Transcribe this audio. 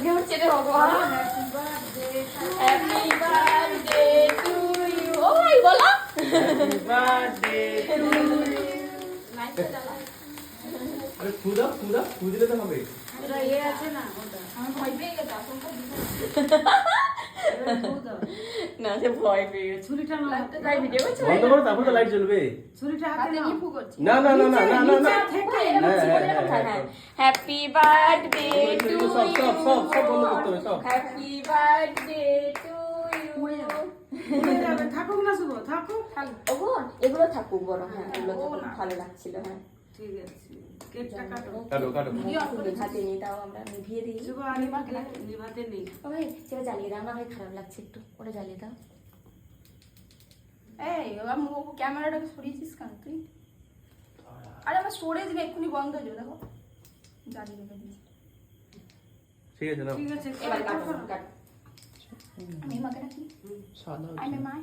মুখে উঠছে রে ভগবান। Happy birthday to you. ও ভাই বলো হ্যাপি বার্থডে টু ইউ। লাইটটা জ্বালা। আরে ফুদিলে তো হবে। ওটা এ আছে না ওটা আমি ভয় পেয়ে গেছি আশঙ্কা না সে ভয় পেয়ে গেছে। ছুরিটা না ভাই ভিডিও করছো বন্ধ করো তারপর তো লাইট জ্বলবে। ছুরিটা হাতে হাতে নাও নিয়ে ফু করছি। না না না না না না না হ্যাপি বার্থডে টু সব ইউ। সব বন্ধ করতে হবে সব। Happy birthday to you. উড়ে যাবে থাকুক না শুভ থাকুক ওগো এগুলো থাকুক বরং। হ্যাঁ এগুলো থাকুক, ভালো লাগছিল। হ্যাঁ ঠিক আছে কেকটা কাটো কাটো কাটো। নিভাতে নিয়ে দাও, আমরা নিভিয়ে দিই। শুভ আর নিভাতে নেই ও ভাই সেটা জ্বালিয়ে দাও না ভাই, খারাপ লাগছে একটু, ওটা জ্বালিয়ে দাও। এই আমি ক্যামেরাটাকে সরিয়েছিস কেন তুই? আরে আমার স্টোরেজ নেই, এক্ষুনি বন্ধ হয়ে যাবে। দেখো জ্বালিয়ে রেখে দিয়েছি। ঠিক আছে না। ঠিক আছে এবার কাটো কাটো। আমি মাকে রাখি। সাদা আমি মাই